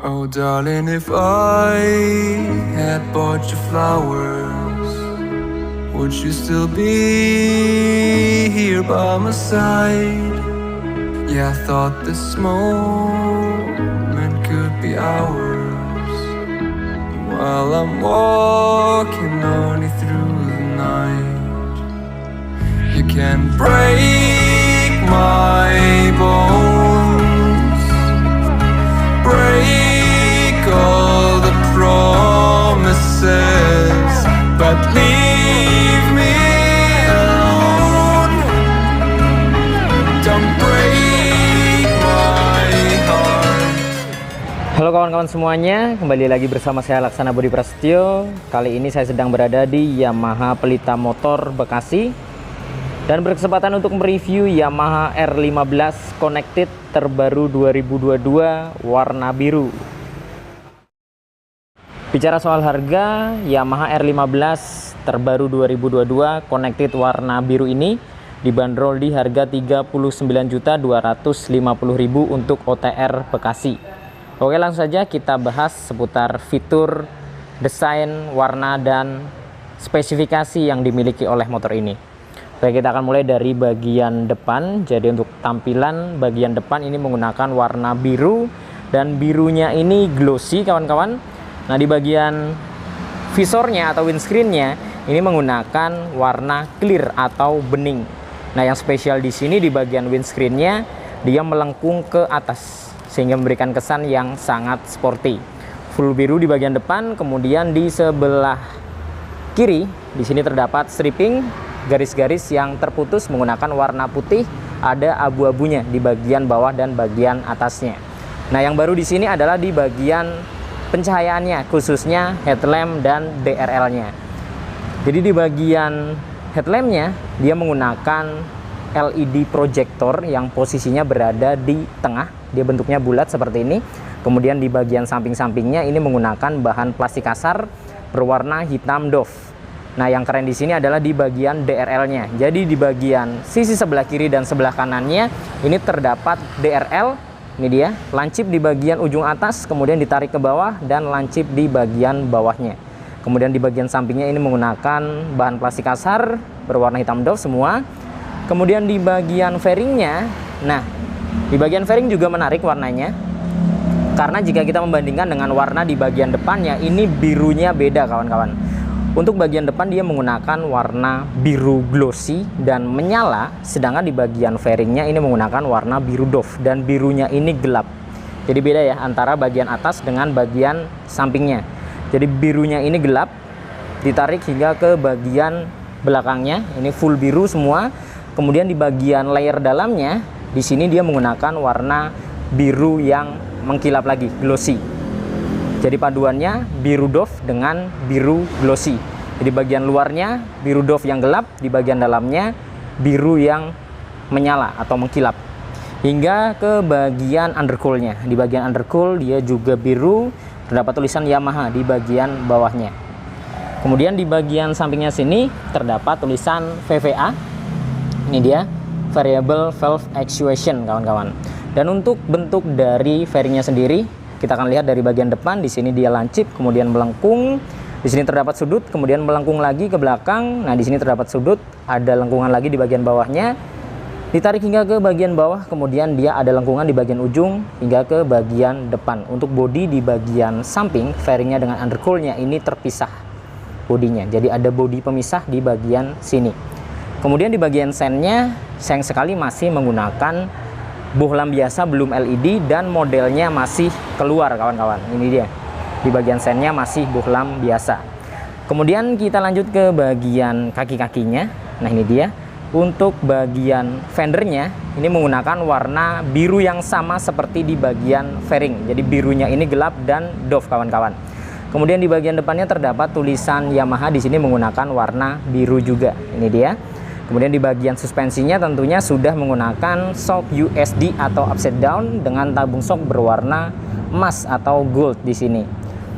Oh darling, if I had bought you flowers, would you still be here by my side? Yeah, I thought this moment could be ours, while I'm walking lonely through the night. You can break my bones, break all the promises, but leave me alone. Don't break my heart. Halo kawan-kawan semuanya, kembali lagi bersama saya Laksana Budi Prasetyo. Kali ini saya sedang berada di Yamaha Pelita Motor Bekasi dan berkesempatan untuk mereview Yamaha R15 Connected terbaru 2022 warna biru. Bicara soal harga, Yamaha R15 terbaru 2022 Connected warna biru ini dibanderol di harga 39.250.000 untuk OTR Bekasi. Oke, langsung saja kita bahas seputar fitur, desain, warna, dan spesifikasi yang dimiliki oleh motor ini. Baik, kita akan mulai dari bagian depan. Jadi untuk tampilan bagian depan ini menggunakan warna biru, dan birunya ini glossy kawan-kawan. Nah, di bagian visornya atau windscreennya ini menggunakan warna clear atau bening. Nah, yang spesial di sini di bagian windscreennya dia melengkung ke atas sehingga memberikan kesan yang sangat sporty. Full biru di bagian depan, kemudian di sebelah kiri di sini terdapat stripping, garis-garis yang terputus menggunakan warna putih, ada abu-abunya di bagian bawah dan bagian atasnya. Nah, yang baru di sini adalah di bagian pencahayaannya, khususnya headlamp dan DRL-nya. Jadi di bagian headlampnya dia menggunakan LED projector yang posisinya berada di tengah. Dia bentuknya bulat seperti ini. Kemudian di bagian samping-sampingnya ini menggunakan bahan plastik kasar berwarna hitam doff. Nah, yang keren di sini adalah di bagian DRL-nya. Jadi di bagian sisi sebelah kiri dan sebelah kanannya ini terdapat DRL. Ini dia, lancip di bagian ujung atas, kemudian ditarik ke bawah dan lancip di bagian bawahnya. Kemudian di bagian sampingnya ini menggunakan bahan plastik kasar berwarna hitam doff semua. Kemudian di bagian fairingnya, nah di bagian fairing juga menarik warnanya, karena jika kita membandingkan dengan warna di bagian depannya, ini birunya beda kawan-kawan. Untuk bagian depan dia menggunakan warna biru glossy dan menyala, sedangkan di bagian fairingnya ini menggunakan warna biru doff dan birunya ini gelap. Jadi beda ya antara bagian atas dengan bagian sampingnya. Jadi birunya ini gelap, ditarik hingga ke bagian belakangnya, ini full biru semua. Kemudian di bagian layer dalamnya, di sini dia menggunakan warna biru yang mengkilap lagi, glossy. Jadi paduannya biru doff dengan biru glossy. Jadi bagian luarnya biru doff yang gelap, di bagian dalamnya biru yang menyala atau mengkilap. Hingga ke bagian undercoolnya. Di bagian undercool dia juga biru, terdapat tulisan Yamaha di bagian bawahnya. Kemudian di bagian sampingnya sini terdapat tulisan VVA. Ini dia, Variable Valve Actuation kawan-kawan. Dan untuk bentuk dari fairingnya sendiri, kita akan lihat dari bagian depan. Di sini dia lancip, kemudian melengkung. Di sini terdapat sudut, kemudian melengkung lagi ke belakang. Nah, di sini terdapat sudut, ada lengkungan lagi di bagian bawahnya. Ditarik hingga ke bagian bawah, kemudian dia ada lengkungan di bagian ujung hingga ke bagian depan. Untuk bodi di bagian samping, fairingnya dengan undercoolnya ini terpisah bodinya. Jadi ada bodi pemisah di bagian sini. Kemudian di bagian sennya, sayang sekali masih menggunakan bohlam biasa, belum LED, dan modelnya masih keluar kawan-kawan. Ini dia, di bagian sennya masih bohlam biasa. Kemudian kita lanjut ke bagian kaki-kakinya. Nah, ini dia, untuk bagian fendernya ini menggunakan warna biru yang sama seperti di bagian fairing. Jadi birunya ini gelap dan doff kawan-kawan. Kemudian di bagian depannya terdapat tulisan Yamaha, di sini menggunakan warna biru juga. Ini dia. Kemudian di bagian suspensinya tentunya sudah menggunakan shock USD atau upside down dengan tabung shock berwarna emas atau gold di sini.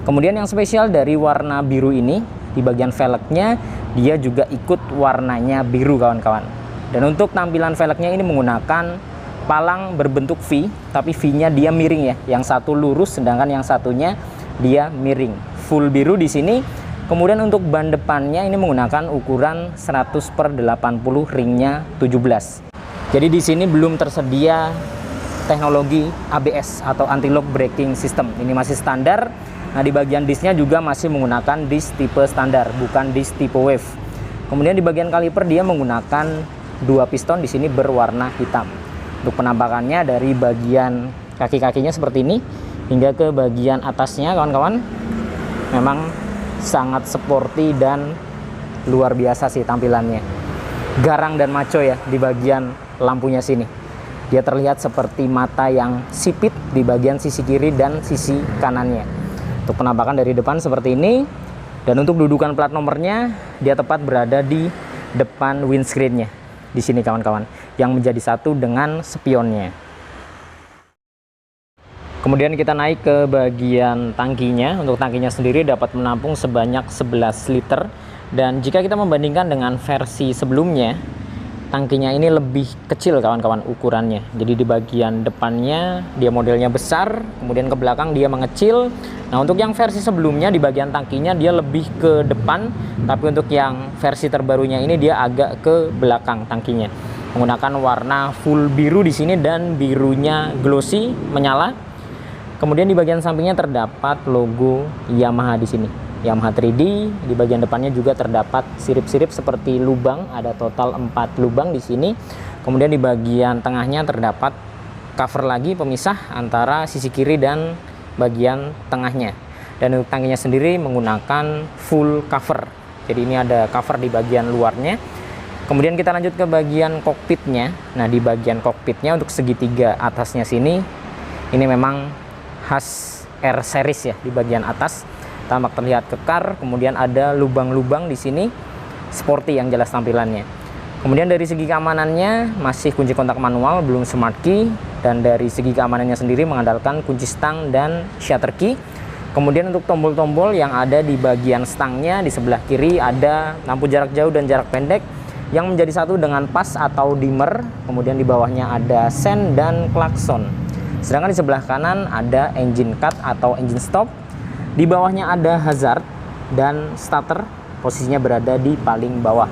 Kemudian yang spesial dari warna biru ini, di bagian velgnya dia juga ikut warnanya biru kawan-kawan. Dan untuk tampilan velgnya ini menggunakan palang berbentuk V, tapi V-nya dia miring ya. Yang satu lurus, sedangkan yang satunya dia miring. Full biru di sini. Kemudian untuk ban depannya ini menggunakan ukuran 100/80, ringnya 17. Jadi di sini belum tersedia teknologi ABS atau anti-lock braking system. Ini masih standar. Nah, di bagian disknya juga masih menggunakan disk tipe standar, bukan disk tipe wave. Kemudian di bagian kaliper dia menggunakan 2 piston di sini berwarna hitam. Untuk penampakannya dari bagian kaki-kakinya seperti ini hingga ke bagian atasnya kawan-kawan, memang sangat sporty dan luar biasa sih tampilannya. Garang dan maco ya di bagian lampunya sini. Dia terlihat seperti mata yang sipit di bagian sisi kiri dan sisi kanannya. Untuk penampakan dari depan seperti ini. Dan untuk dudukan plat nomornya, dia tepat berada di depan windscreen-nya. Di sini kawan-kawan, yang menjadi satu dengan spionnya. Kemudian kita naik ke bagian tangkinya. Untuk tangkinya sendiri dapat menampung sebanyak 11 liter. Dan jika kita membandingkan dengan versi sebelumnya, tangkinya ini lebih kecil kawan-kawan ukurannya. Jadi di bagian depannya dia modelnya besar, kemudian ke belakang dia mengecil. Nah, untuk yang versi sebelumnya di bagian tangkinya dia lebih ke depan, tapi untuk yang versi terbarunya ini dia agak ke belakang tangkinya. Menggunakan warna full biru di sini dan birunya glossy menyala. Kemudian di bagian sampingnya terdapat logo Yamaha di sini. Yamaha 3D, di bagian depannya juga terdapat sirip-sirip seperti lubang, ada total 4 lubang di sini. Kemudian di bagian tengahnya terdapat cover lagi pemisah antara sisi kiri dan bagian tengahnya. Dan untuk tangkinya sendiri menggunakan full cover. Jadi ini ada cover di bagian luarnya. Kemudian kita lanjut ke bagian kokpitnya. Nah, di bagian kokpitnya untuk segitiga atasnya sini, ini memang khas R series ya di bagian atas. Tampak terlihat kekar, kemudian ada lubang-lubang di sini, sporty yang jelas tampilannya. Kemudian dari segi keamanannya masih kunci kontak manual, belum smart key, dan dari segi keamanannya sendiri mengandalkan kunci stang dan shutter key. Kemudian untuk tombol-tombol yang ada di bagian stangnya di sebelah kiri ada lampu jarak jauh dan jarak pendek yang menjadi satu dengan pas atau dimmer. Kemudian di bawahnya ada sen dan klakson. Sedangkan di sebelah kanan ada engine cut atau engine stop. Di bawahnya ada hazard dan starter, posisinya berada di paling bawah.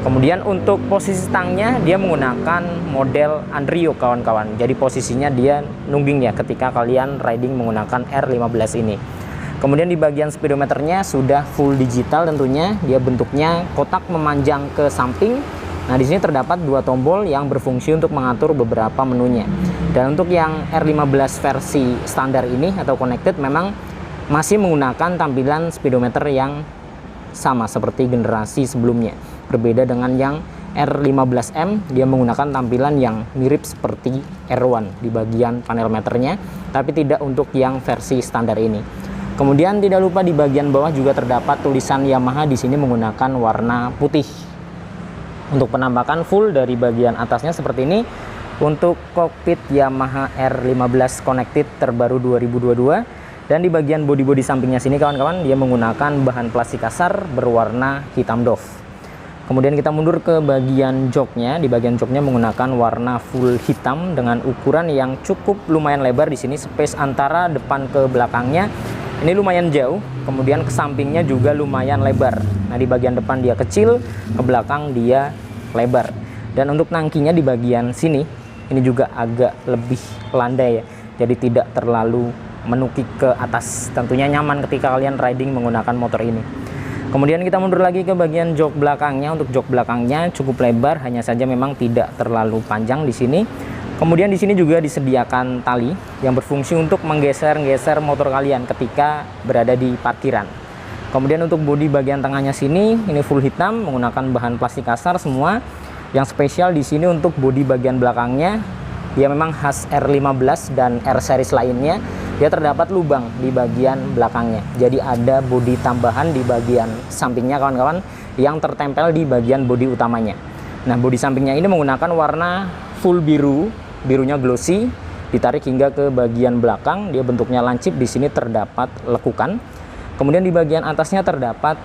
Kemudian untuk posisi stangnya dia menggunakan model Andrio kawan-kawan. Jadi posisinya dia nungging ya ketika kalian riding menggunakan R15 ini. Kemudian di bagian speedometernya sudah full digital tentunya. Dia bentuknya kotak memanjang ke samping. Nah, di sini terdapat 2 tombol yang berfungsi untuk mengatur beberapa menunya. Dan untuk yang R15 versi standar ini atau connected memang masih menggunakan tampilan speedometer yang sama seperti generasi sebelumnya. Berbeda dengan yang R15M, dia menggunakan tampilan yang mirip seperti R1 di bagian panel meternya, tapi tidak untuk yang versi standar ini. Kemudian tidak lupa di bagian bawah juga terdapat tulisan Yamaha di sini menggunakan warna putih. Untuk penampakan full dari bagian atasnya seperti ini. Untuk kokpit Yamaha R15 Connected terbaru 2022. Dan di bagian bodi-bodi sampingnya sini kawan-kawan dia menggunakan bahan plastik kasar berwarna hitam doff. Kemudian kita mundur ke bagian joknya. Di bagian joknya menggunakan warna full hitam dengan ukuran yang cukup lumayan lebar di sini. Space antara depan ke belakangnya ini lumayan jauh. Kemudian ke sampingnya juga lumayan lebar. Nah, di bagian depan dia kecil, ke belakang dia lebar. Dan untuk tangkinya di bagian sini ini juga agak lebih landai ya. Jadi tidak terlalu menukik ke atas. Tentunya nyaman ketika kalian riding menggunakan motor ini. Kemudian kita mundur lagi ke bagian jok belakangnya. Untuk jok belakangnya cukup lebar, hanya saja memang tidak terlalu panjang di sini. Kemudian di sini juga disediakan tali yang berfungsi untuk menggeser-geser motor kalian ketika berada di parkiran. Kemudian untuk bodi bagian tengahnya sini ini full hitam menggunakan bahan plastik kasar semua. Yang spesial di sini untuk bodi bagian belakangnya dia memang khas R15 dan R series lainnya. Dia terdapat lubang di bagian belakangnya. Jadi ada bodi tambahan di bagian sampingnya kawan-kawan yang tertempel di bagian bodi utamanya. Nah, bodi sampingnya ini menggunakan warna full biru, birunya glossy, ditarik hingga ke bagian belakang. Dia bentuknya lancip, di sini terdapat lekukan. Kemudian di bagian atasnya terdapat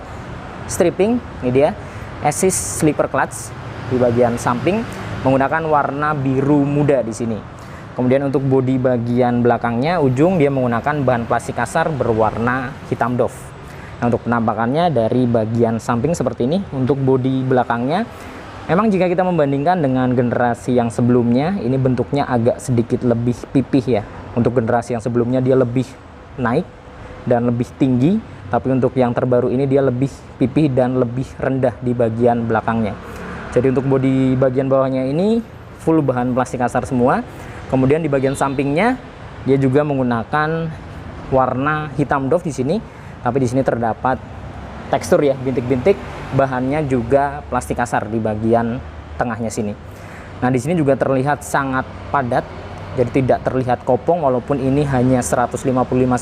stripping, ini dia assist slipper clutch di bagian samping. menggunakan warna biru muda di sini. Kemudian untuk bodi bagian belakangnya ujung dia menggunakan bahan plastik kasar berwarna hitam doff. Nah, untuk penampakannya dari bagian samping seperti ini. Untuk bodi belakangnya memang jika kita membandingkan dengan generasi yang sebelumnya, ini bentuknya agak sedikit lebih pipih ya. Untuk generasi yang sebelumnya dia lebih naik dan lebih tinggi, tapi untuk yang terbaru ini dia lebih pipih dan lebih rendah di bagian belakangnya. Jadi untuk bodi bagian bawahnya ini full bahan plastik kasar semua. Kemudian di bagian sampingnya dia juga menggunakan warna hitam doff di sini, tapi di sini terdapat tekstur ya, bintik-bintik. Bahannya juga plastik kasar di bagian tengahnya sini. Nah, di sini juga terlihat sangat padat, jadi tidak terlihat kopong walaupun ini hanya 155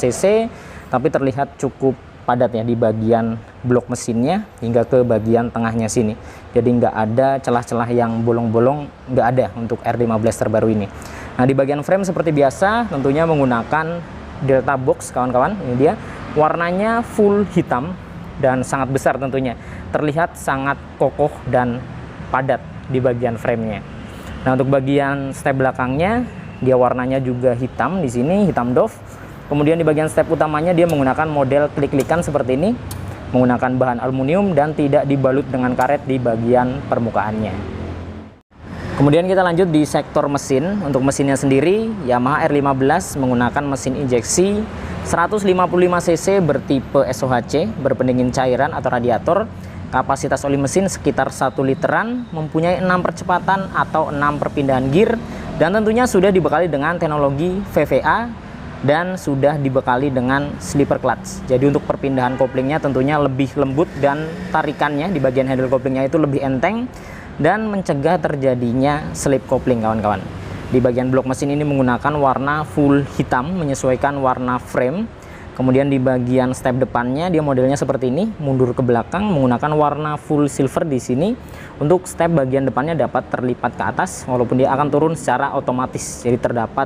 cc, tapi terlihat cukup padat ya di bagian blok mesinnya hingga ke bagian tengahnya sini. Jadi nggak ada celah-celah yang bolong-bolong, nggak ada untuk R15 terbaru ini. Nah, di bagian frame seperti biasa tentunya menggunakan Delta Box kawan-kawan. Ini dia, warnanya full hitam dan sangat besar tentunya. Terlihat sangat kokoh dan padat di bagian framenya. Nah, untuk bagian step belakangnya dia warnanya juga hitam di sini, hitam doff. Kemudian di bagian step utamanya dia menggunakan model klik-klikan seperti ini, menggunakan bahan aluminium dan tidak dibalut dengan karet di bagian permukaannya. Kemudian kita lanjut di sektor mesin. Untuk mesinnya sendiri, Yamaha R15 menggunakan mesin injeksi 155 cc bertipe SOHC, berpendingin cairan atau radiator. Kapasitas oli mesin sekitar 1 literan, mempunyai 6 percepatan atau 6 perpindahan gear, dan tentunya sudah dibekali dengan teknologi VVA dan sudah dibekali dengan slipper clutch. Jadi untuk perpindahan koplingnya tentunya lebih lembut dan tarikannya di bagian handle koplingnya itu lebih enteng dan mencegah terjadinya slip kopling kawan-kawan. Di bagian blok mesin ini menggunakan warna full hitam menyesuaikan warna frame. Kemudian di bagian step depannya dia modelnya seperti ini, mundur ke belakang menggunakan warna full silver di sini. Untuk step bagian depannya dapat terlipat ke atas walaupun dia akan turun secara otomatis. Jadi terdapat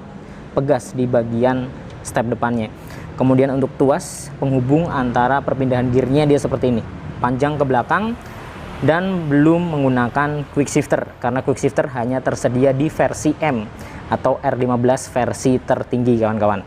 pegas di bagian step depannya. Kemudian untuk tuas penghubung antara perpindahan gearnya dia seperti ini, panjang ke belakang dan belum menggunakan quick shifter karena quick shifter hanya tersedia di versi M atau R15 versi tertinggi kawan-kawan.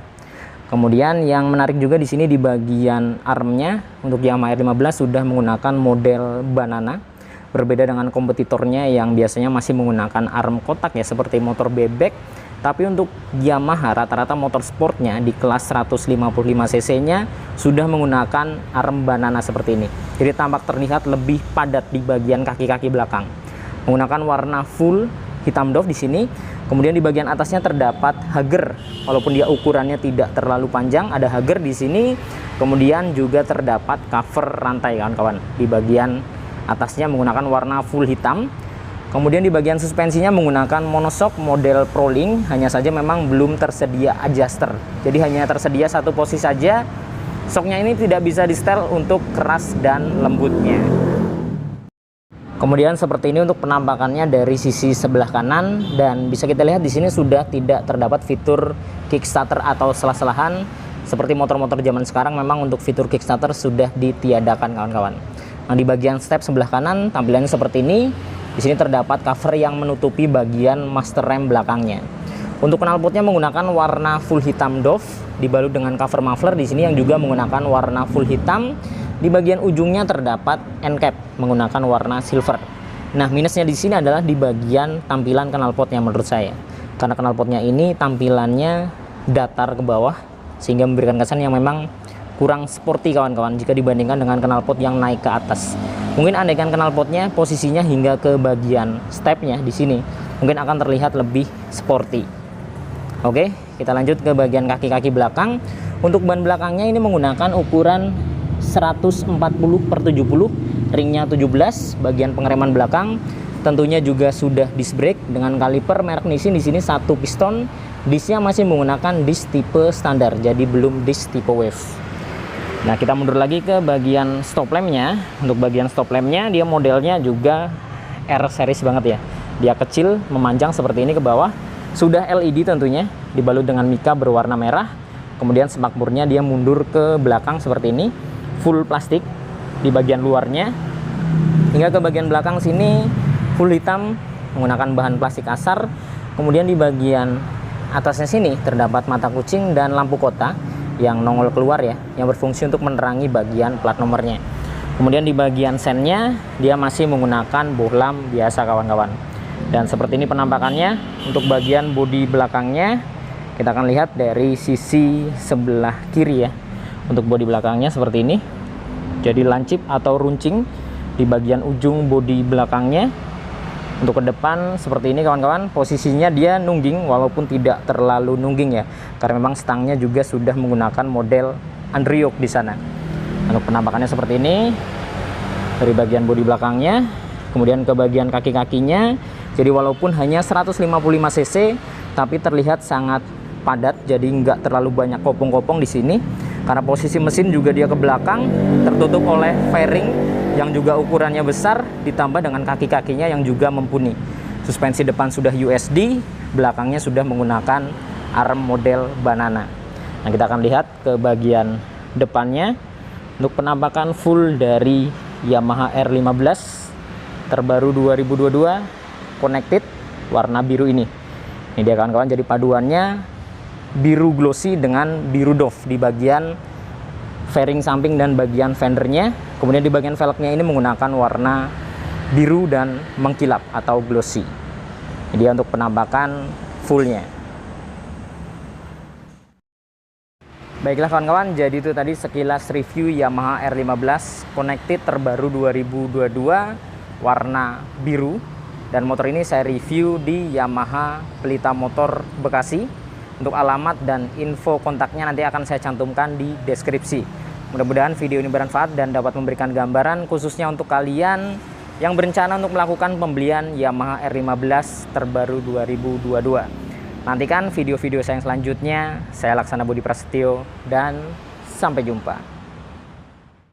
Kemudian yang menarik juga di sini di bagian armnya, untuk Yamaha R15 sudah menggunakan model banana, berbeda dengan kompetitornya yang biasanya masih menggunakan arm kotak ya seperti motor bebek. Tapi untuk Yamaha rata-rata motor sportnya di kelas 155 cc nya sudah menggunakan arm banana seperti ini. Jadi tampak terlihat lebih padat di bagian kaki-kaki belakang. Menggunakan warna full hitam doff di sini. Kemudian di bagian atasnya terdapat hager, walaupun dia ukurannya tidak terlalu panjang, ada hager di sini. Kemudian juga terdapat cover rantai kawan-kawan. Di bagian atasnya menggunakan warna full hitam. Kemudian di bagian suspensinya menggunakan monoshock model Prolink, hanya saja memang belum tersedia adjuster. Jadi hanya tersedia satu posisi saja. Shocknya ini tidak bisa di setel untuk keras dan lembutnya. Kemudian seperti ini untuk penampakannya dari sisi sebelah kanan, dan bisa kita lihat di sini sudah tidak terdapat fitur kickstarter atau selah-selahan seperti motor-motor zaman sekarang. Memang untuk fitur kickstarter sudah ditiadakan kawan-kawan. Nah, di bagian step sebelah kanan tampilannya seperti ini. Di sini terdapat cover yang menutupi bagian master rem belakangnya. Untuk knalpotnya menggunakan warna full hitam doff, dibalut dengan cover muffler di sini yang juga menggunakan warna full hitam. Di bagian ujungnya terdapat end cap menggunakan warna silver. Nah, minusnya di sini adalah di bagian tampilan knalpotnya menurut saya. Karena knalpotnya ini tampilannya datar ke bawah sehingga memberikan kesan yang memang kurang sporty kawan-kawan jika dibandingkan dengan knalpot yang naik ke atas. Mungkin andaikan knalpotnya posisinya hingga ke bagian stepnya di sini, mungkin akan terlihat lebih sporty. Oke, kita lanjut ke bagian kaki-kaki belakang. Untuk ban belakangnya ini menggunakan ukuran 140/70, ringnya 17, bagian pengereman belakang tentunya juga sudah disc brake dengan kaliper merek Nissin di sini 1 piston. Discnya masih menggunakan disc tipe standar, jadi belum disc tipe wave. Nah, kita mundur lagi ke bagian stop lampnya. Untuk bagian stop lampnya dia modelnya juga R series banget ya. Dia kecil, memanjang seperti ini ke bawah. Sudah LED tentunya, dibalut dengan mika berwarna merah. Kemudian semakmurnya dia mundur ke belakang seperti ini, full plastik di bagian luarnya. Hingga ke bagian belakang sini full hitam menggunakan bahan plastik asar. Kemudian di bagian atasnya sini terdapat mata kucing dan lampu kota yang nongol keluar ya, yang berfungsi untuk menerangi bagian plat nomornya. Kemudian di bagian sennya dia masih menggunakan bohlam biasa kawan-kawan. Dan seperti ini penampakannya. Untuk bagian bodi belakangnya kita akan lihat dari sisi sebelah kiri ya. Untuk bodi belakangnya seperti ini. Jadi lancip atau runcing di bagian ujung bodi belakangnya. Untuk ke depan seperti ini kawan-kawan, posisinya dia nungging walaupun tidak terlalu nungging ya, karena memang stangnya juga sudah menggunakan model underyoke di sana. Untuk penampakannya seperti ini dari bagian bodi belakangnya, kemudian ke bagian kaki-kakinya. Jadi walaupun hanya 155 cc, tapi terlihat sangat padat, jadi nggak terlalu banyak kopong-kopong di sini. Karena posisi mesin juga dia ke belakang, tertutup oleh fairing yang juga ukurannya besar, ditambah dengan kaki-kakinya yang juga mumpuni. Suspensi depan sudah USD, belakangnya sudah menggunakan arm model banana. Nah, kita akan lihat ke bagian depannya. Untuk penampakan full dari Yamaha R15 terbaru 2022 connected warna biru ini. Ini dia kawan-kawan, jadi paduannya biru glossy dengan biru doff di bagian fairing samping dan bagian fendernya. Kemudian di bagian velgnya ini menggunakan warna biru dan mengkilap atau glossy. Ini dia untuk penampakan fullnya. Baiklah kawan-kawan, jadi itu tadi sekilas review Yamaha R15 connected terbaru 2022 warna biru. Dan motor ini saya review di Yamaha Pelita Motor Bekasi. Untuk alamat dan info kontaknya nanti akan saya cantumkan di deskripsi. Mudah-mudahan video ini bermanfaat dan dapat memberikan gambaran khususnya untuk kalian yang berencana untuk melakukan pembelian Yamaha R15 terbaru 2022. Nantikan video-video saya yang selanjutnya. Saya Laksana Budi Prasetyo dan sampai jumpa.